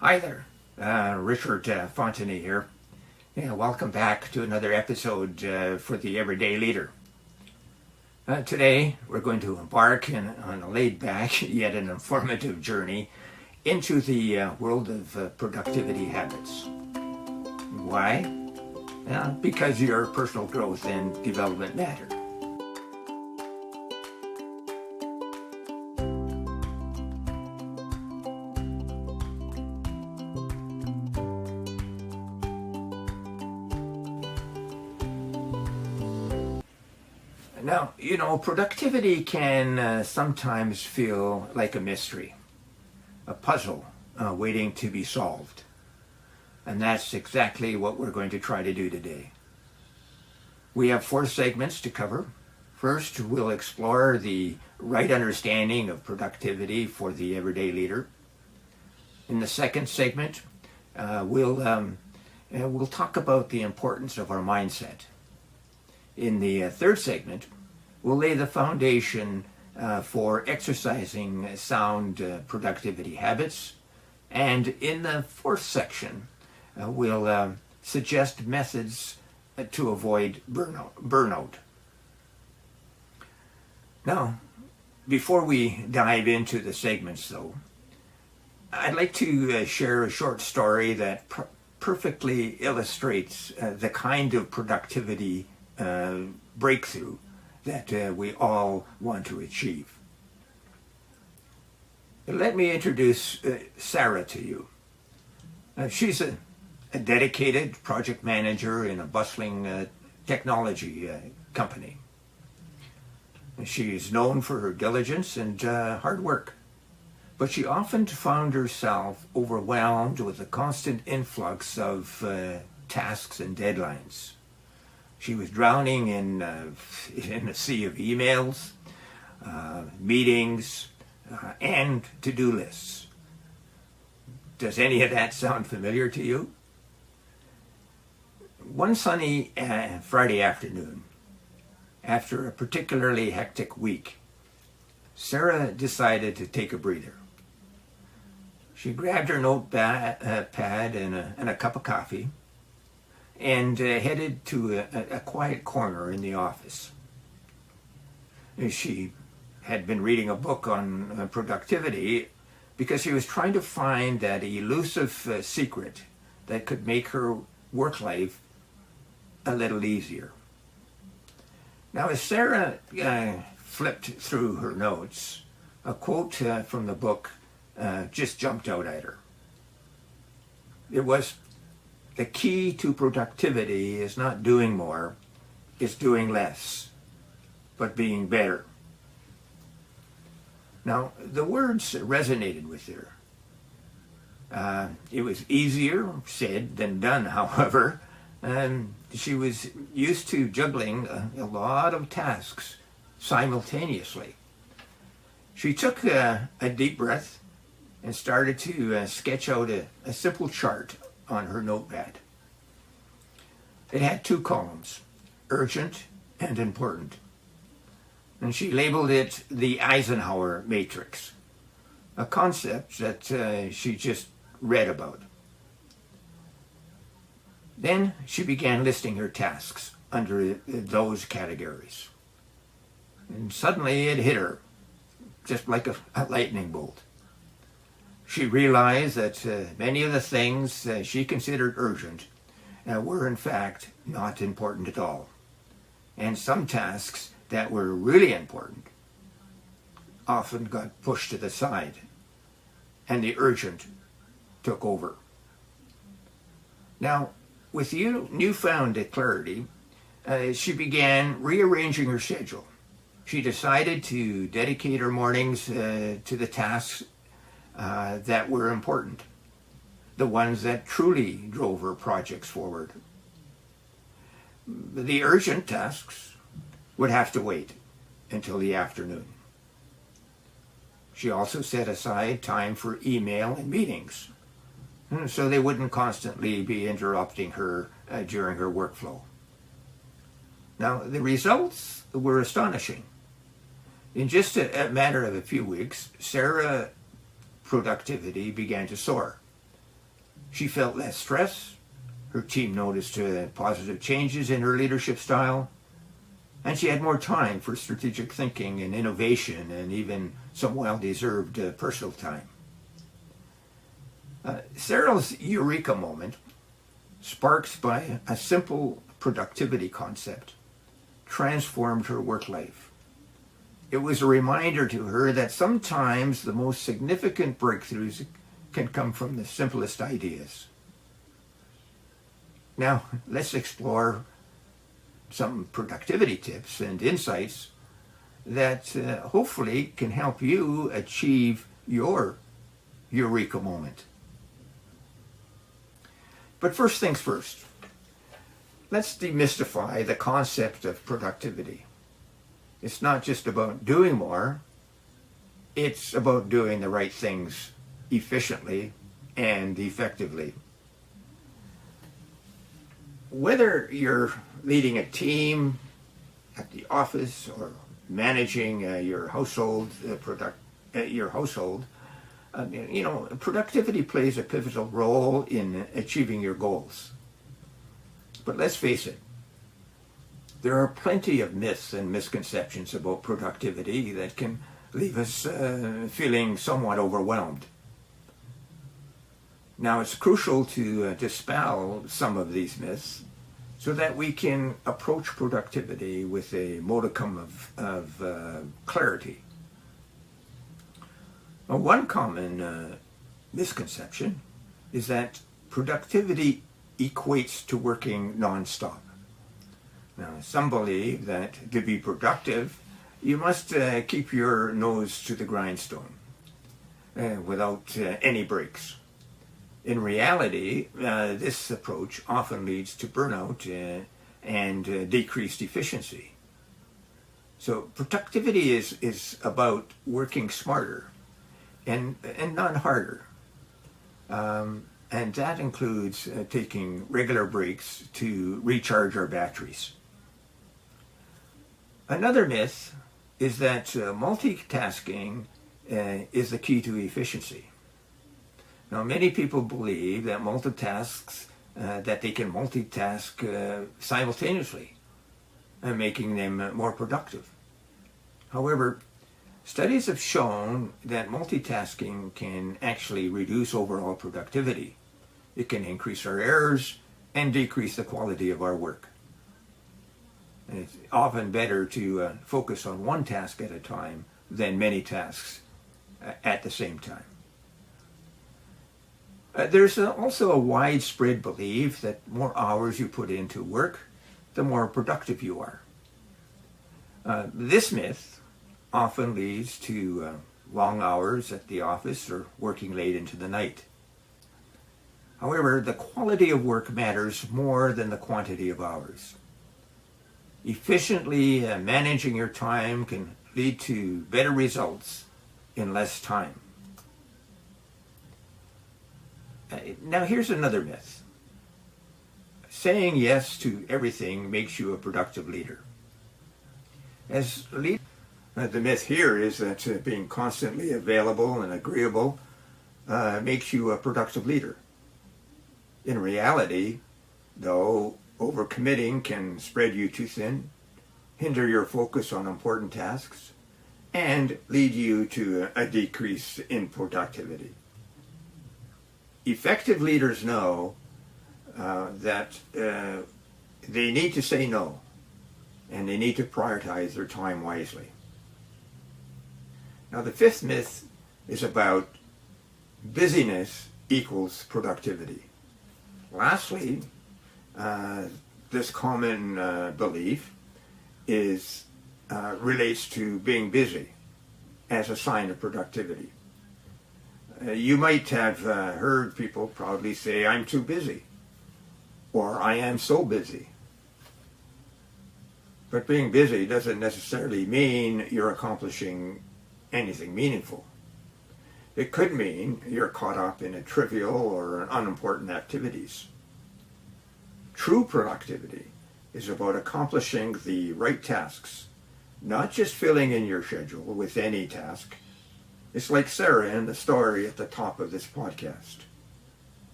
Hi there, Richard Fontenay here. Yeah, welcome back to another episode for the Everyday Leader. Today we're going to embark on a laid-back yet an informative journey into the world of productivity habits. Why? Because your personal growth and development matter. Now, productivity can sometimes feel like a mystery, a puzzle waiting to be solved. And that's exactly what we're going to try to do today. We have 4 segments to cover. First, we'll explore the right understanding of productivity for the everyday leader. In the second segment, we'll talk about the importance of our mindset. In the third segment, we'll lay the foundation for exercising sound productivity habits. And in the fourth section, we'll suggest methods to avoid burnout. Now, before we dive into the segments, though, I'd like to share a short story that perfectly illustrates the kind of productivity breakthrough that we all want to achieve. Let me introduce Sarah to you. She's a dedicated project manager in a bustling technology company. She's known for her diligence and hard work, but she often found herself overwhelmed with a constant influx of tasks and deadlines. She was drowning in a sea of emails, meetings, and to-do lists. Does any of that sound familiar to you? One sunny Friday afternoon, after a particularly hectic week, Sarah decided to take a breather. She grabbed her notepad and a cup of coffee and headed to a quiet corner in the office. She had been reading a book on productivity because she was trying to find that elusive secret that could make her work life a little easier. Now, as Sarah flipped through her notes, a quote from the book just jumped out at her. It was, "The key to productivity is not doing more, it's doing less, but being better." Now, the words resonated with her. It was easier said than done, however. She was used to juggling a lot of tasks simultaneously. She took a deep breath and started to sketch out a simple chart on her notepad. It had 2 columns, urgent and important. And she labeled it the Eisenhower matrix, a concept that she just read about. Then she began listing her tasks under those categories. And suddenly it hit her, just like a lightning bolt. She realized that many of the things she considered urgent were in fact not important at all. And some tasks that were really important often got pushed to the side, and the urgent took over. Now, with newfound clarity, she began rearranging her schedule. She decided to dedicate her mornings to the tasks that were important, the ones that truly drove her projects forward. The urgent tasks would have to wait until the afternoon. She also set aside time for email and meetings, so they wouldn't constantly be interrupting her during her workflow. Now, the results were astonishing. In just a matter of a few weeks, Sarah's productivity began to soar. She felt less stress, her team noticed positive changes in her leadership style, and she had more time for strategic thinking and innovation and even some well-deserved personal time. Cyril's eureka moment, sparked by a simple productivity concept, transformed her work life. It was a reminder to her that sometimes the most significant breakthroughs can come from the simplest ideas. Now, let's explore some productivity tips and insights that hopefully can help you achieve your eureka moment. But first things first, let's demystify the concept of productivity. It's not just about doing more, it's about doing the right things efficiently and effectively. Whether you're leading a team at the office or managing your household, productivity plays a pivotal role in achieving your goals. But let's face it, there are plenty of myths and misconceptions about productivity that can leave us feeling somewhat overwhelmed. Now, it's crucial to dispel some of these myths so that we can approach productivity with a modicum of clarity. One common misconception is that productivity equates to working nonstop. Now, some believe that to be productive, you must keep your nose to the grindstone without any breaks. In reality, this approach often leads to burnout and decreased efficiency. So productivity is about working smarter and not harder. And that includes taking regular breaks to recharge our batteries. Another myth is that multitasking is the key to efficiency. Now, many people believe that that they can multitask simultaneously, making them more productive. However, studies have shown that multitasking can actually reduce overall productivity. It can increase our errors and decrease the quality of our work. And it's often better to focus on one task at a time than many tasks at the same time. There's also a widespread belief that more hours you put into work, the more productive you are. This myth often leads to long hours at the office or working late into the night. However, the quality of work matters more than the quantity of hours. Efficiently managing your time can lead to better results in less time. Now, here's another myth. Saying yes to everything makes you a productive leader. As a leader, the myth here is that being constantly available and agreeable makes you a productive leader. In reality, though, overcommitting can spread you too thin, hinder your focus on important tasks, and lead you to a decrease in productivity. Effective leaders know that they need to say no, and they need to prioritize their time wisely. Now, the fifth myth is about busyness equals productivity. Lastly, this common belief relates to being busy as a sign of productivity. You might have heard people proudly say, "I'm too busy," or "I am so busy." But being busy doesn't necessarily mean you're accomplishing anything meaningful. It could mean you're caught up in a trivial or unimportant activities. True productivity is about accomplishing the right tasks, not just filling in your schedule with any task. It's like Sarah in the story at the top of this podcast.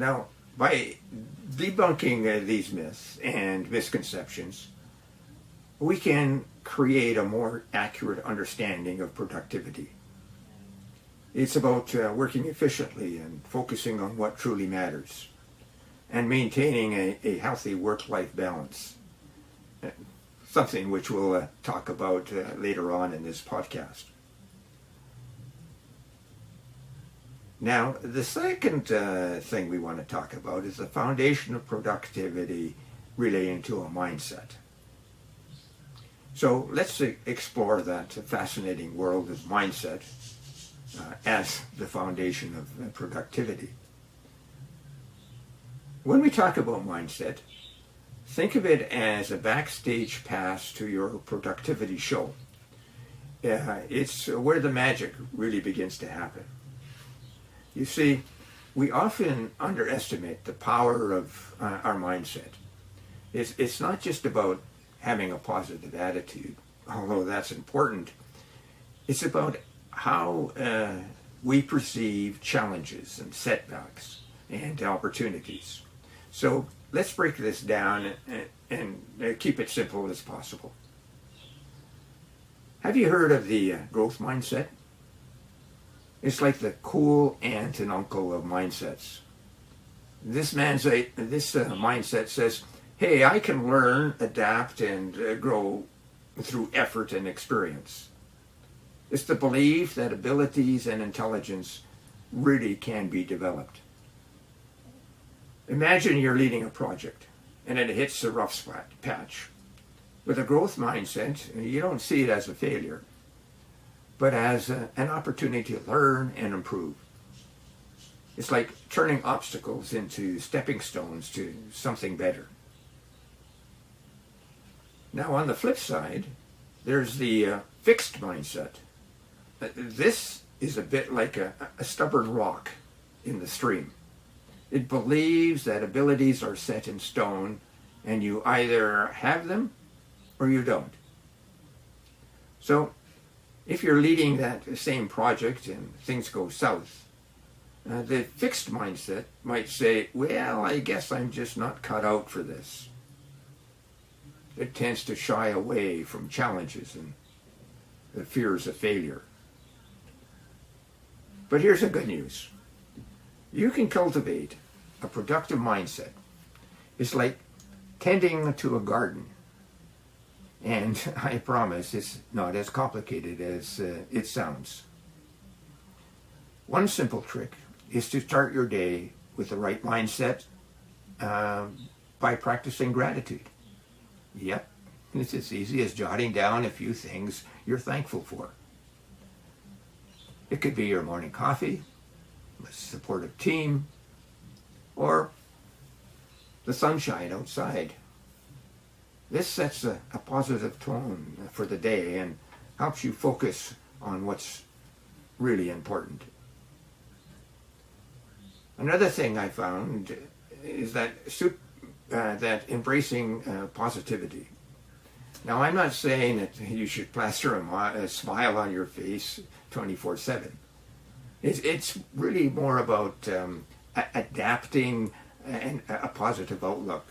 Now, by debunking these myths and misconceptions, we can create a more accurate understanding of productivity. It's about working efficiently and focusing on what truly matters and maintaining a healthy work-life balance, something which we'll talk about later on in this podcast. Now, the second thing we want to talk about is the foundation of productivity relating to a mindset. So let's explore that fascinating world of mindset as the foundation of productivity. When we talk about mindset, think of it as a backstage pass to your productivity show. It's where the magic really begins to happen. You see, we often underestimate the power of our mindset. It's not just about having a positive attitude, although that's important. It's about how we perceive challenges and setbacks and opportunities. So let's break this down and keep it simple as possible. Have you heard of the growth mindset? It's like the cool aunt and uncle of mindsets. This mindset says, hey, I can learn, adapt, and grow through effort and experience. It's the belief that abilities and intelligence really can be developed. Imagine you're leading a project and it hits a rough patch. With a growth mindset, you don't see it as a failure, but as an opportunity to learn and improve. It's like turning obstacles into stepping stones to something better. Now, on the flip side, there's the fixed mindset. This is a bit like a stubborn rock in the stream. It believes that abilities are set in stone and you either have them or you don't. So, if you're leading that same project and things go south, the fixed mindset might say, well, I guess I'm just not cut out for this. It tends to shy away from challenges and the fears of failure. But here's the good news. You can cultivate a productive mindset. It's like tending to a garden. And I promise it's not as complicated as it sounds. One simple trick is to start your day with the right mindset by practicing gratitude. Yep, it's as easy as jotting down a few things you're thankful for. It could be your morning coffee, a supportive team, or the sunshine outside. This sets a positive tone for the day and helps you focus on what's really important. Another thing I found is that embracing positivity. Now, I'm not saying that you should plaster a smile on your face 24/7. It's really more about adapting a positive outlook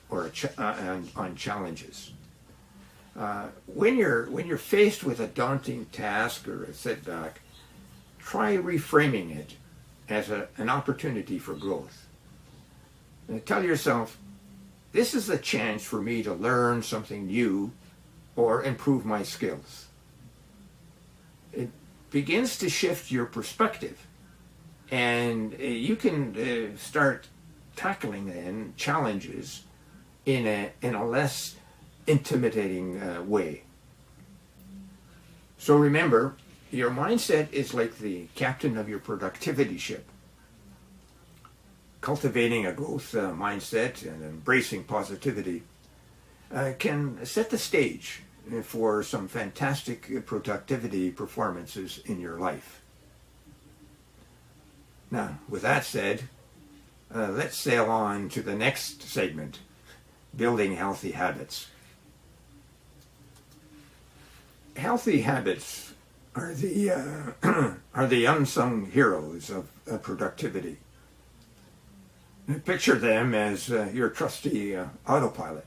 or on challenges. When you're faced with a daunting task or a setback, try reframing it as an opportunity for growth. Tell yourself, this is a chance for me to learn something new or improve my skills. It begins to shift your perspective, and you can start tackling then challenges in a less intimidating way. So remember, your mindset is like the captain of your productivity ship. Cultivating a growth mindset and embracing positivity can set the stage for some fantastic productivity performances in your life. Now, with that said, let's sail on to the next segment, building healthy habits. Healthy habits are the unsung heroes of productivity. Picture them as your trusty autopilot,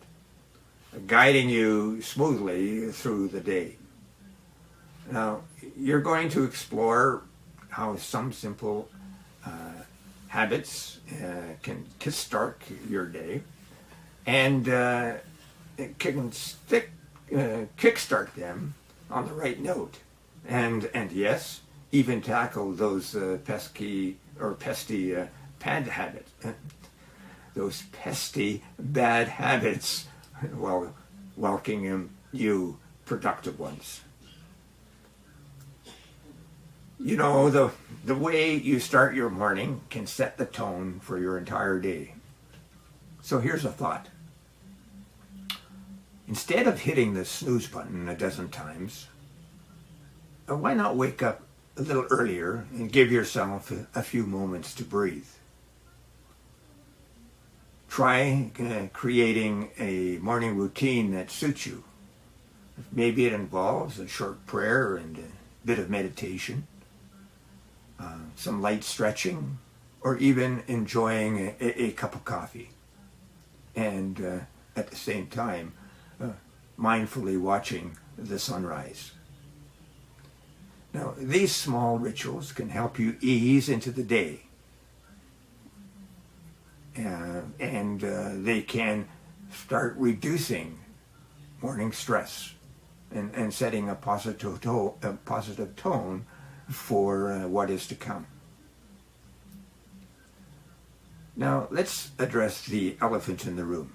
guiding you smoothly through the day. Now, you're going to explore how some simple habits can kickstart your day, and can kickstart them on the right note, and yes, even tackle those pesky or pesty bad habits, those pesty bad habits, while welcoming you productive ones. You know, the way you start your morning can set the tone for your entire day. So here's a thought. Instead of hitting the snooze button a dozen times, why not wake up a little earlier and give yourself a few moments to breathe? Try creating a morning routine that suits you. Maybe it involves a short prayer and a bit of meditation, some light stretching, or even enjoying a cup of coffee. And at the same time, mindfully watching the sunrise. Now, these small rituals can help you ease into the day. And they can start reducing morning stress and setting a positive tone for what is to come. Now, let's address the elephant in the room.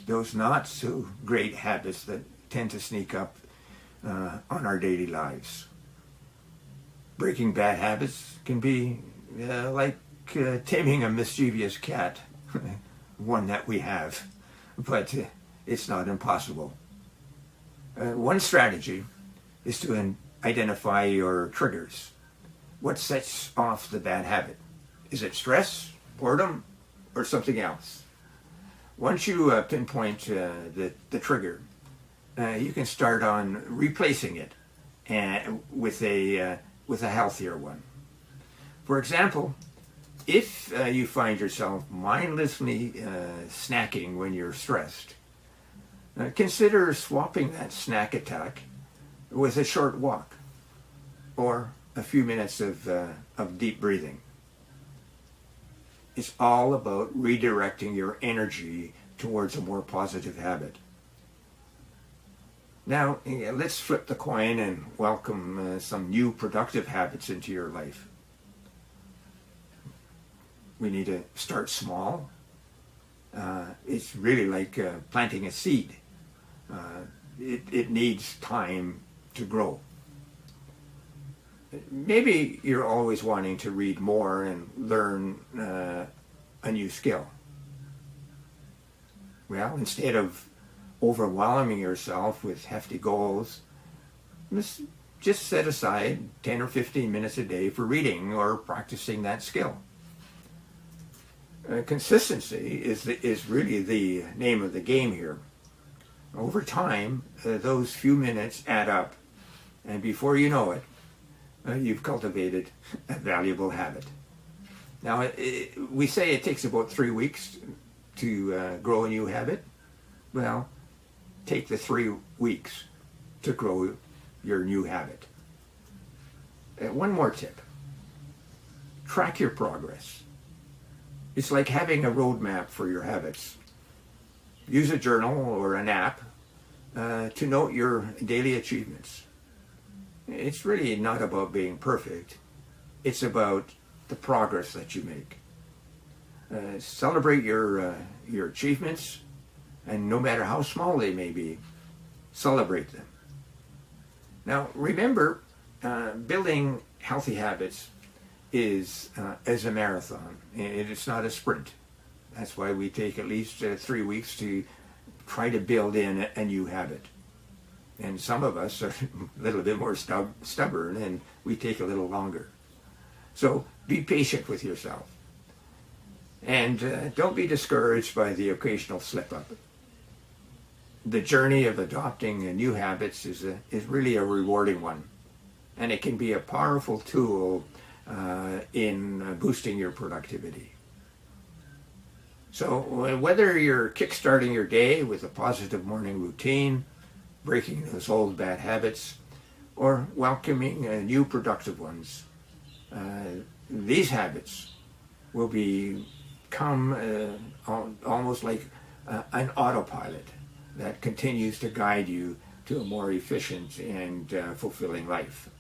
Those not so great habits that tend to sneak up on our daily lives. Breaking bad habits can be like taming a mischievous cat, one that we have, but it's not impossible. One strategy is to identify your triggers. What sets off the bad habit? Is it stress, boredom, or something else? Once you pinpoint the trigger, you can start on replacing it with a healthier one. For example, if you find yourself mindlessly snacking when you're stressed, consider swapping that snack attack with a short walk or a few minutes of deep breathing. It's all about redirecting your energy towards a more positive habit. Now, let's flip the coin and welcome some new productive habits into your life. We need to start small. It's really like planting a seed. It needs time to grow. Maybe you're always wanting to read more and learn a new skill. Well, instead of overwhelming yourself with hefty goals, just set aside 10 or 15 minutes a day for reading or practicing that skill. Consistency is really the name of the game here. Over time, those few minutes add up, and before you know it, you've cultivated a valuable habit. Now, we say it takes about 3 weeks to grow a new habit. Well, take the 3 weeks to grow your new habit. One more tip. Track your progress. It's like having a roadmap for your habits. Use a journal or an app to note your daily achievements. It's really not about being perfect. It's about the progress that you make. Celebrate your achievements, and no matter how small they may be, celebrate them. Now, remember, building healthy habits is a marathon. It's not a sprint. That's why we take at least 3 weeks to try to build in a new habit. And some of us are a little bit more stubborn, and we take a little longer. So be patient with yourself. And don't be discouraged by the occasional slip-up. The journey of adopting new habits is really a rewarding one. And it can be a powerful tool in boosting your productivity. So whether you're kickstarting your day with a positive morning routine, breaking those old bad habits, or welcoming new productive ones, these habits will become almost like an autopilot that continues to guide you to a more efficient and fulfilling life.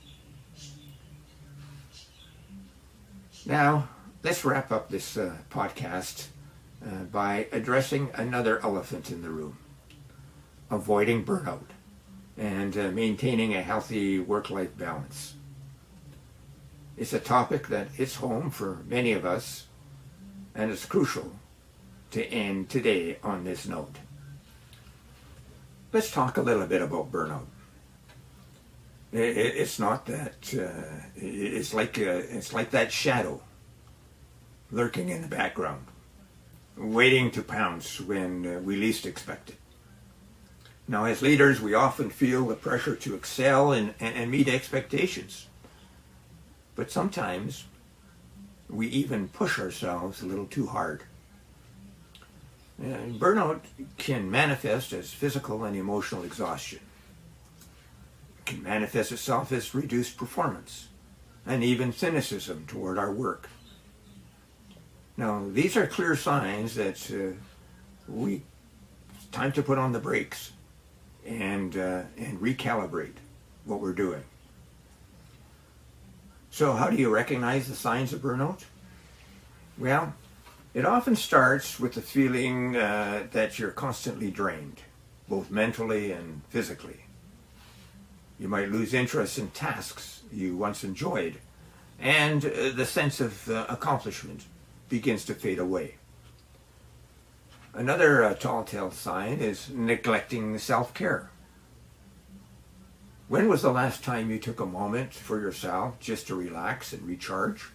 Now, let's wrap up this podcast by addressing another elephant in the room: avoiding burnout and maintaining a healthy work-life balance. It's a topic that hits home for many of us, and it's crucial to end today on this note. Let's talk a little bit about burnout. It's not that, it's like that shadow lurking in the background, waiting to pounce when we least expect it. Now, as leaders, we often feel the pressure to excel and meet expectations. But sometimes we even push ourselves a little too hard. Burnout can manifest as physical and emotional exhaustion. It can manifest itself as reduced performance and even cynicism toward our work. Now, these are clear signs that it's time to put on the brakes and recalibrate what we're doing. So how do you recognize the signs of burnout? Well, it often starts with the feeling that you're constantly drained, both mentally and physically. You might lose interest in tasks you once enjoyed, and the sense of accomplishment begins to fade away. Another telltale sign is neglecting self-care. When was the last time you took a moment for yourself just to relax and recharge?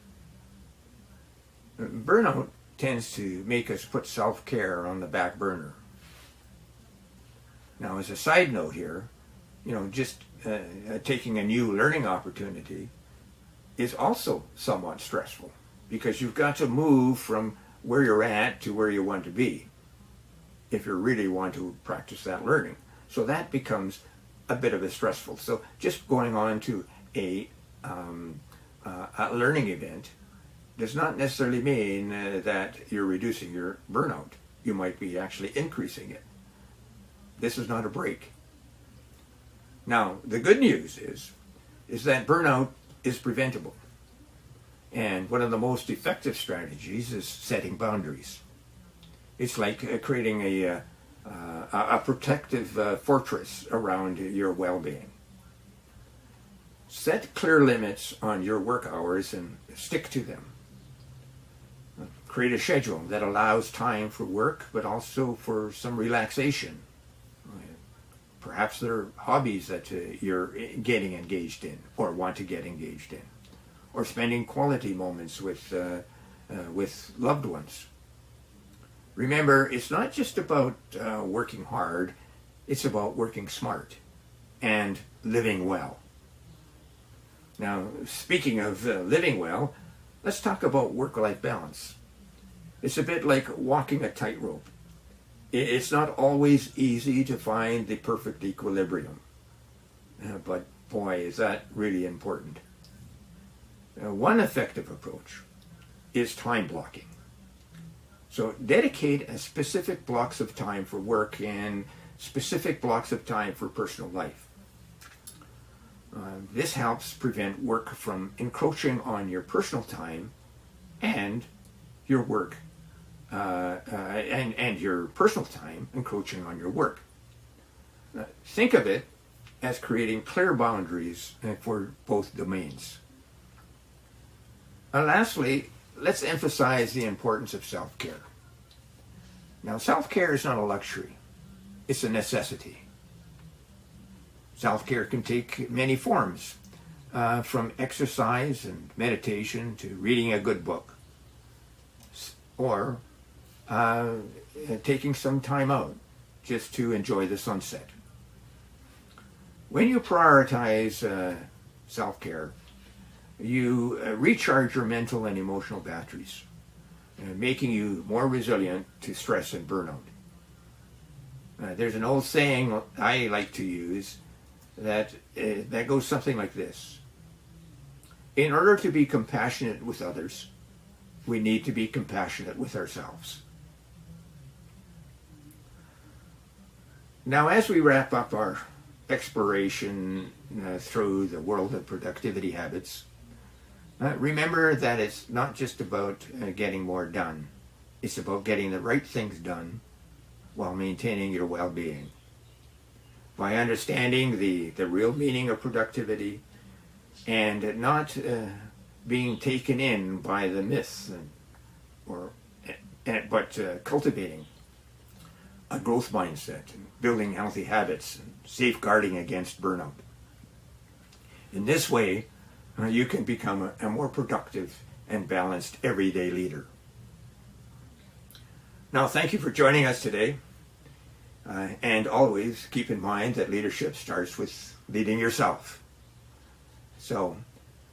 Burnout tends to make us put self-care on the back burner. Now, as a side note here, just taking a new learning opportunity is also somewhat stressful, because you've got to move from where you're at to where you want to be if you really want to practice that learning. So that becomes a bit of a stressful. So just going on to a learning event does not necessarily mean that you're reducing your burnout. You might be actually increasing it. This is not a break. Now, the good news is that burnout is preventable. And one of the most effective strategies is setting boundaries. It's like creating a protective fortress around your well-being. Set clear limits on your work hours and stick to them. Create a schedule that allows time for work, but also for some relaxation. Perhaps there are hobbies that you're getting engaged in or want to get engaged in, or spending quality moments with loved ones. Remember, it's not just about working hard, it's about working smart and living well. Now, speaking of living well, let's talk about work-life balance. It's a bit like walking a tightrope. It's not always easy to find the perfect equilibrium, but boy, is that really important. One effective approach is time blocking. So dedicate a specific blocks of time for work and specific blocks of time for personal life. This helps prevent work from encroaching on your personal time and your work, and your personal time encroaching on your work. Think of it as creating clear boundaries for both domains. Lastly, let's emphasize the importance of self-care. Now, self-care is not a luxury. It's a necessity. Self-care can take many forms, from exercise and meditation to reading a good book, or taking some time out just to enjoy the sunset. When you prioritize self-care, you recharge your mental and emotional batteries. making you more resilient to stress and burnout. There's an old saying I like to use that goes something like this. In order to be compassionate with others, we need to be compassionate with ourselves. Now, as we wrap up our exploration through the world of productivity habits, remember that it's not just about getting more done. It's about getting the right things done while maintaining your well-being. By understanding the real meaning of productivity and not being taken in by the myths, but cultivating a growth mindset, and building healthy habits, and safeguarding against burnout. In this way, you can become a more productive and balanced everyday leader. Now, thank you for joining us today. And always keep in mind that leadership starts with leading yourself. So,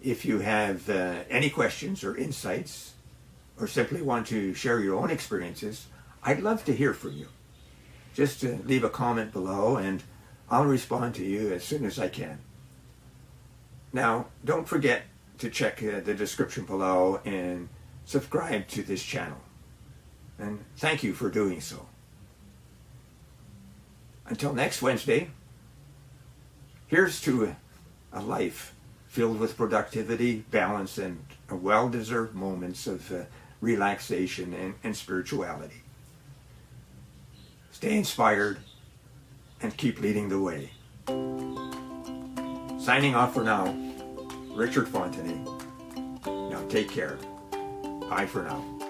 if you have any questions or insights, or simply want to share your own experiences, I'd love to hear from you. Just leave a comment below and I'll respond to you as soon as I can. Now, don't forget to check the description below and subscribe to this channel. And thank you for doing so. Until next Wednesday, here's to a life filled with productivity, balance, and well-deserved moments of relaxation and spirituality. Stay inspired and keep leading the way. Signing off for now, Richard Fontenay. Now take care. Bye for now.